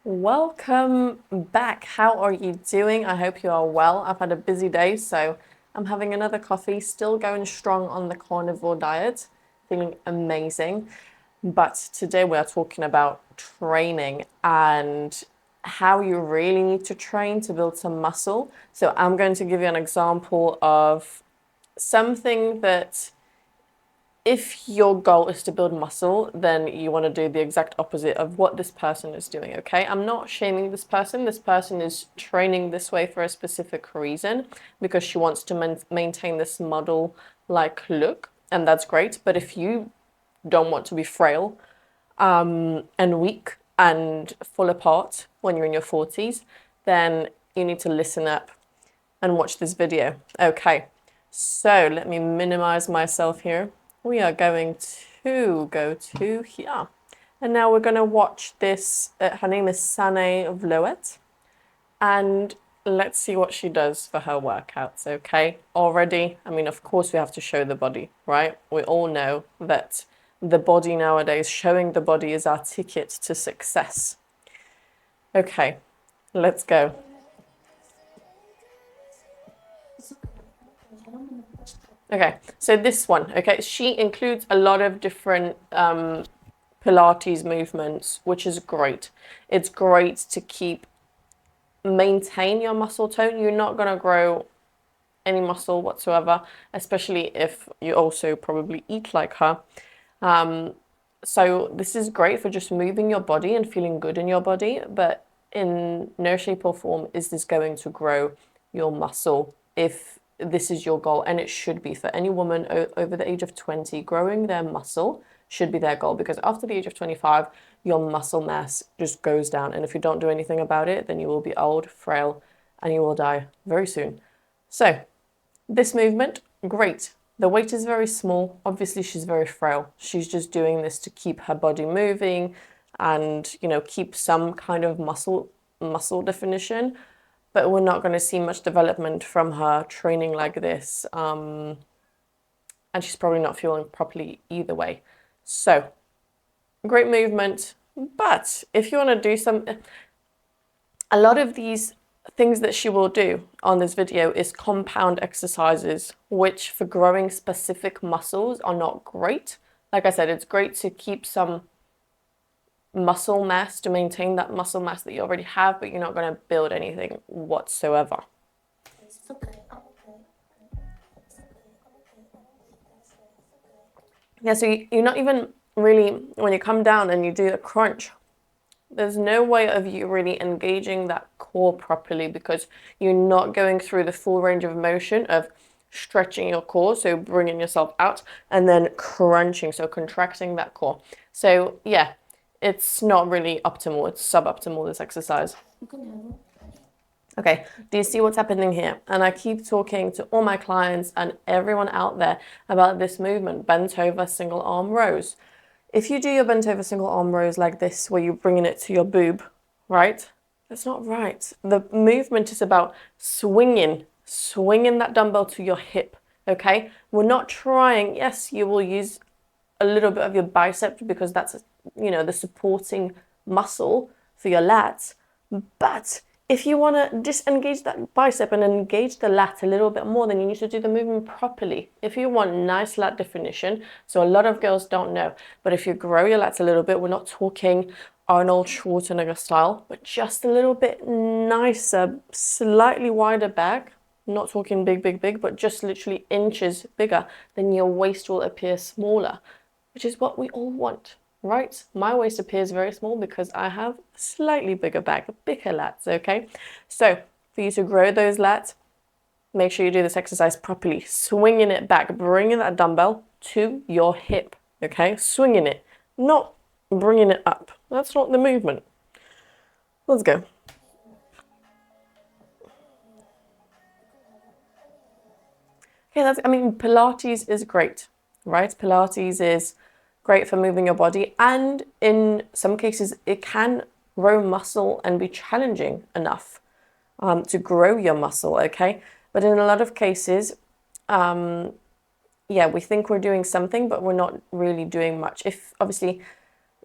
Welcome back. How are you doing? I hope you are well. I've had a busy day, so I'm having another coffee, still going strong on the carnivore diet, feeling amazing. But today we are talking about training and how you really need to train to build some muscle. So I'm going to give you an example of something that if your goal is to build muscle, then you want to do the exact opposite of what this person is doing, okay? I'm not shaming this person. This person is training this way for a specific reason because she wants to maintain this model-like look, and that's great. But if you don't want to be frail and weak and fall apart when you're in your 40s, then you need to listen up and watch this video. Okay, so let me minimize myself here. We are going to go to here. And now we're going to watch this. Her name is Sanne Vloet. And let's see what she does for her workouts, okay? Already, I mean, of course we have to show the body, right? We all know that the body nowadays, showing the body is our ticket to success. Okay, let's go. Okay, so this one, okay, she includes a lot of different Pilates movements, which is great. It's great to maintain your muscle tone. You're not going to grow any muscle whatsoever, especially if you also probably eat like her. So this is great for just moving your body and feeling good in your body, but in no shape or form is this going to grow your muscle if this is your goal. And it should be for any woman over the age of 20. Growing their muscle should be their goal, because after the age of 25 your muscle mass just goes down, and if you don't do anything about it, then you will be old, frail, and you will die very soon. So this movement, great. The weight is very small. Obviously she's very frail. She's just doing this to keep her body moving and, you know, keep some kind of muscle definition. But we're not going to see much development from her training like this. And she's probably not fueling properly either way. So, great movement. But if you want to do a lot of these things that she will do on this video is compound exercises, which for growing specific muscles are not great. Like I said, it's great to keep some muscle mass, to maintain that muscle mass that you already have, but you're not going to build anything whatsoever. Yeah, so you're not even really, when you come down and you do a crunch, there's no way of you really engaging that core properly, because you're not going through the full range of motion of stretching your core, so bringing yourself out, and then crunching, so contracting that core. So yeah, it's not really optimal. It's suboptimal, this exercise. Okay, do you see what's happening here? And I keep talking to all my clients and everyone out there about this movement, bent over single arm rows. If you do your bent over single arm rows like this, where you're bringing it to your boob, right? That's not right. The movement is about swinging that dumbbell to your hip, okay? We're not trying, yes, you will use a little bit of your bicep because that's, you know, the supporting muscle for your lats, but if you want to disengage that bicep and engage the lat a little bit more, then you need to do the movement properly. If you want nice lat definition, so a lot of girls don't know, but if you grow your lats a little bit, we're not talking Arnold Schwarzenegger style, but just a little bit nicer, slightly wider back, not talking big, but just literally inches bigger, then your waist will appear smaller, which is what we all want. Right? My waist appears very small because I have slightly bigger back, bigger lats, okay? So for you to grow those lats, make sure you do this exercise properly, swinging it back, bringing that dumbbell to your hip, okay? Swinging it, not bringing it up. That's not the movement. Let's go. Okay, I mean, Pilates is great, right? Pilates is great for moving your body, and in some cases it can grow muscle and be challenging enough to grow your muscle, okay? But in a lot of cases, yeah, we think we're doing something, but we're not really doing much. If obviously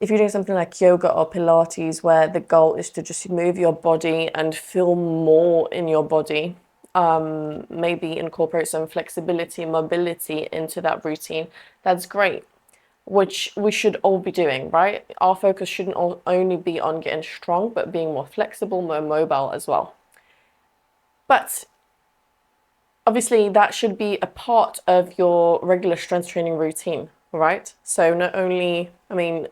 if you're doing something like yoga or Pilates, where the goal is to just move your body and feel more in your body, maybe incorporate some flexibility, mobility into that routine, that's great, which we should all be doing, right? Our focus shouldn't only be on getting strong, but being more flexible, more mobile as well. But obviously, that should be a part of your regular strength training routine, right? So not only, I mean,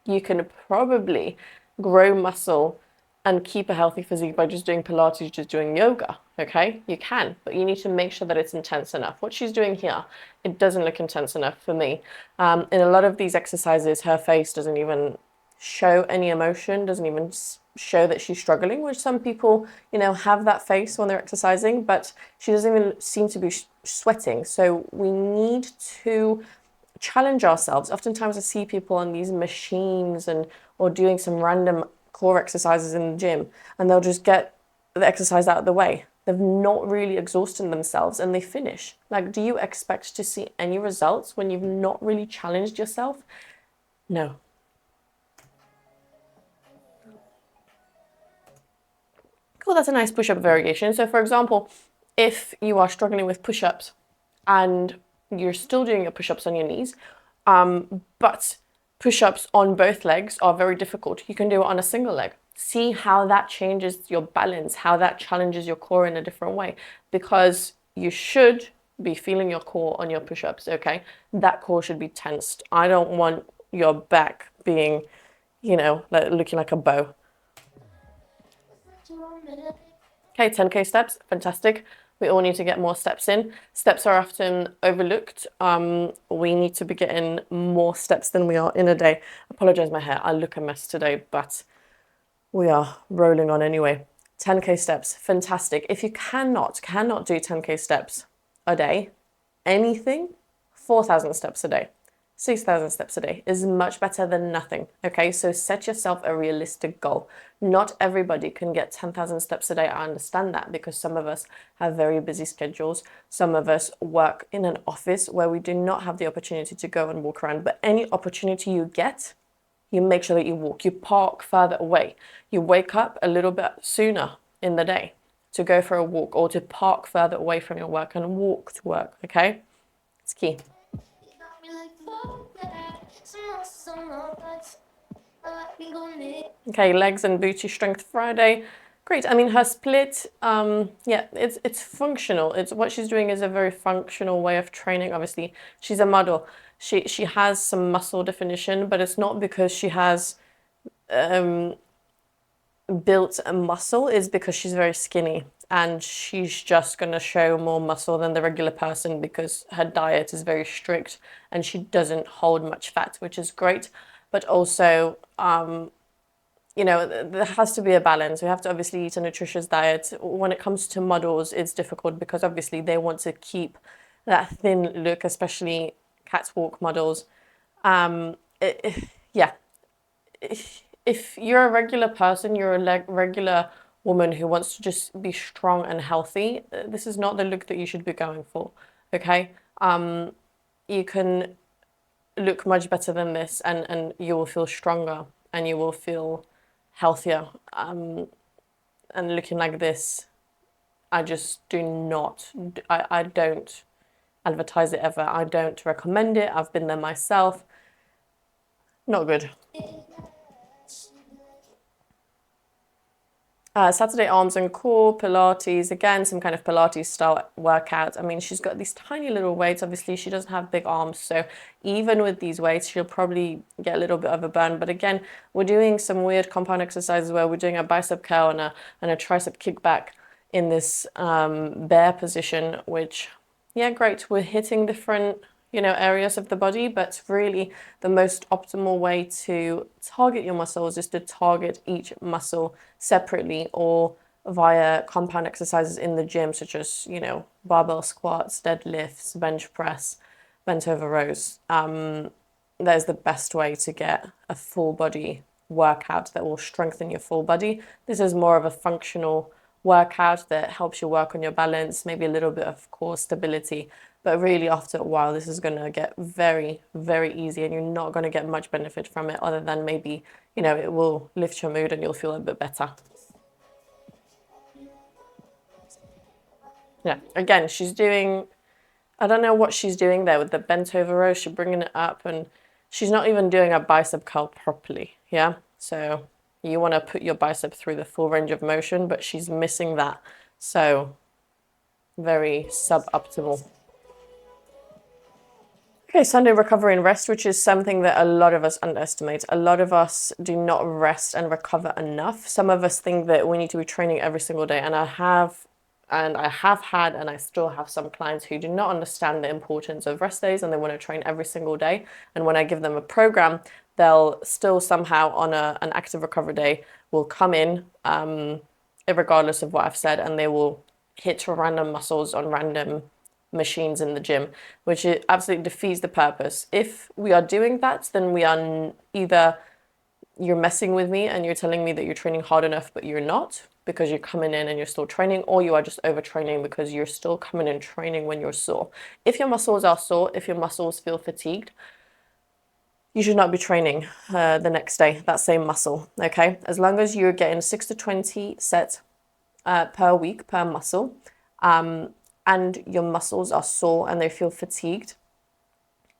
you can probably grow muscle and keep a healthy physique by just doing Pilates, just doing yoga, okay? You can, but you need to make sure that it's intense enough. What she's doing here, it doesn't look intense enough for me. In a lot of these exercises, her face doesn't even show any emotion, doesn't even show that she's struggling, which some people, have that face when they're exercising, but she doesn't even seem to be sweating. So we need to challenge ourselves. Oftentimes I see people on these machines or doing some random core exercises in the gym, and they'll just get the exercise out of the way. They've not really exhausted themselves and they finish. Like, do you expect to see any results when you've not really challenged yourself? No. Cool, that's a nice push-up variation. So for example, if you are struggling with push-ups and you're still doing your push-ups on your knees, but push-ups on both legs are very difficult, you can do it on a single leg. See how that changes your balance, how that challenges your core in a different way, because you should be feeling your core on your push-ups, okay? That core should be tensed. I don't want your back being, like looking like a bow. Okay, 10K steps, fantastic. We all need to get more steps in. Steps are often overlooked. We need to be getting more steps than we are in a day. Apologize my hair, I look a mess today, but we are rolling on anyway. 10K steps, fantastic. If you cannot do 10K steps a day, anything, 4,000 steps a day. 6,000 steps a day is much better than nothing, okay? So set yourself a realistic goal. Not everybody can get 10,000 steps a day. I understand that because some of us have very busy schedules. Some of us work in an office where we do not have the opportunity to go and walk around. But any opportunity you get, you make sure that you walk. You park further away. You wake up a little bit sooner in the day to go for a walk or to park further away from your work and walk to work, okay? It's key. Okay, legs and booty strength Friday. Great. I mean, her split, yeah, it's functional. It's what she's doing is a very functional way of training. Obviously, she's a model. She has some muscle definition, but it's not because she has built a muscle. It's because she's very skinny and she's just going to show more muscle than the regular person because her diet is very strict and she doesn't hold much fat, which is great. But also, there has to be a balance. We have to obviously eat a nutritious diet. When it comes to models, it's difficult because obviously they want to keep that thin look, especially catwalk models. Yeah. If you're a regular person, you're a regular woman who wants to just be strong and healthy, this is not the look that you should be going for, okay? You can look much better than this and you will feel stronger and you will feel healthier. And looking like this, I just do not, I don't advertise it ever. I don't recommend it. I've been there myself. Not good. Saturday arms and core, Pilates, again, some kind of Pilates style workout. I mean, she's got these tiny little weights. Obviously, she doesn't have big arms. So even with these weights, she'll probably get a little bit of a burn. But again, we're doing some weird compound exercises where we're doing a bicep curl and a tricep kickback in this bear position, which, yeah, great. We're hitting different areas of the body, but really the most optimal way to target your muscles is to target each muscle separately or via compound exercises in the gym, such as, barbell squats, deadlifts, bench press, bent over rows. That is the best way to get a full body workout that will strengthen your full body. This is more of a functional workout that helps you work on your balance, maybe a little bit of core stability, But really, after a while, this is going to get very, very easy, and you're not going to get much benefit from it other than maybe, you know, it will lift your mood and you'll feel a bit better. Yeah, again, she's doing, I don't know what she's doing there with the bent over row. She's bringing it up and she's not even doing a bicep curl properly. Yeah. So you want to put your bicep through the full range of motion, but she's missing that. So very suboptimal. Okay, Sunday recovery and rest, which is something that a lot of us underestimate. A lot of us do not rest and recover enough. Some of us think that we need to be training every single day, and I have had and I still have some clients who do not understand the importance of rest days and they want to train every single day. And when I give them a program, they'll still somehow on an active recovery day will come in, regardless of what I've said, and they will hit random muscles on random machines in the gym, which absolutely defeats the purpose. If we are doing that, then we are either you're messing with me and you're telling me that you're training hard enough, but you're not because you're coming in and you're still training, or you are just overtraining because you're still coming in training when you're sore. If your muscles are sore, if your muscles feel fatigued, you should not be training the next day, that same muscle, okay? As long as you're getting 6 to 20 sets per week per muscle, and your muscles are sore and they feel fatigued,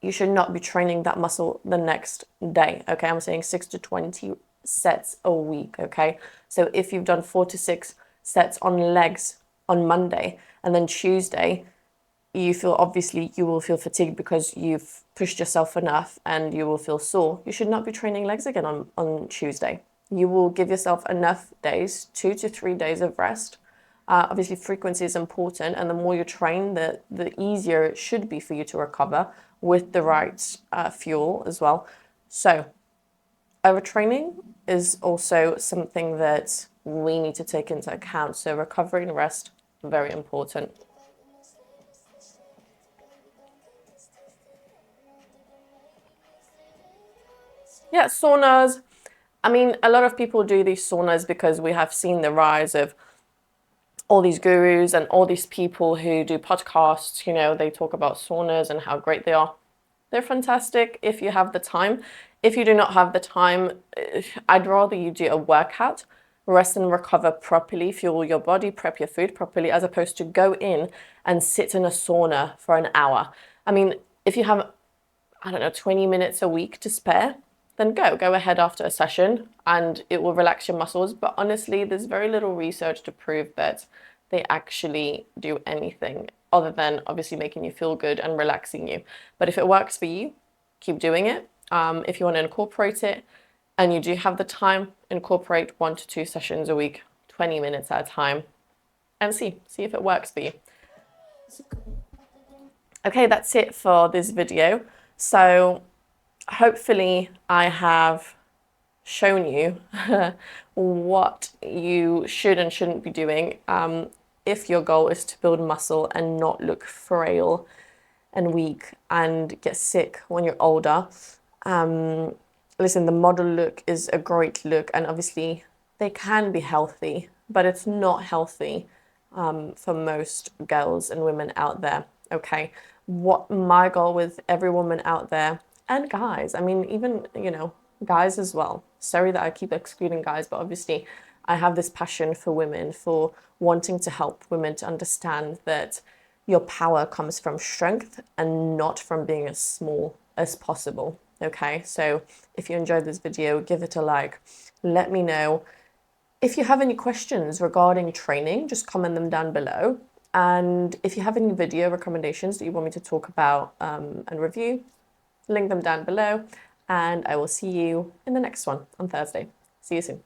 you should not be training that muscle the next day, okay? I'm saying 6 to 20 sets a week, okay? So if you've done 4 to 6 sets on legs on Monday and then Tuesday, you will feel fatigued because you've pushed yourself enough and you will feel sore. You should not be training legs again on Tuesday. You will give yourself enough days, 2 to 3 days of rest. Obviously, frequency is important, and the more you train, the easier it should be for you to recover with the right fuel as well. So, overtraining is also something that we need to take into account. So, recovery and rest, very important. Yeah, saunas. I mean, a lot of people do these saunas because we have seen the rise of all these gurus and all these people who do podcasts, you know, they talk about saunas and how great they are. They're fantastic if you have the time. If you do not have the time, I'd rather you do a workout, rest and recover properly, fuel your body, prep your food properly, as opposed to go in and sit in a sauna for an hour. I mean, if you have, I don't know, 20 minutes a week to spare, then go ahead after a session and it will relax your muscles. But honestly, there's very little research to prove that they actually do anything other than obviously making you feel good and relaxing you. But if it works for you, keep doing it. If you want to incorporate it and you do have the time, incorporate 1 to 2 sessions a week, 20 minutes at a time, and see if it works for you. Okay, that's it for this video. So hopefully I have shown you what you should and shouldn't be doing if your goal is to build muscle and not look frail and weak and get sick when you're older. Listen, the model look is a great look, and obviously they can be healthy, but it's not healthy for most girls and women out there, okay? What my goal with every woman out there, and guys, I mean, even, you know, guys as well. Sorry that I keep excluding guys, but obviously I have this passion for women, for wanting to help women to understand that your power comes from strength and not from being as small as possible. Okay, so if you enjoyed this video, give it a like. Let me know. If you have any questions regarding training, just comment them down below. And if you have any video recommendations that you want me to talk about and review, link them down below. And I will see you in the next one on Thursday. See you soon.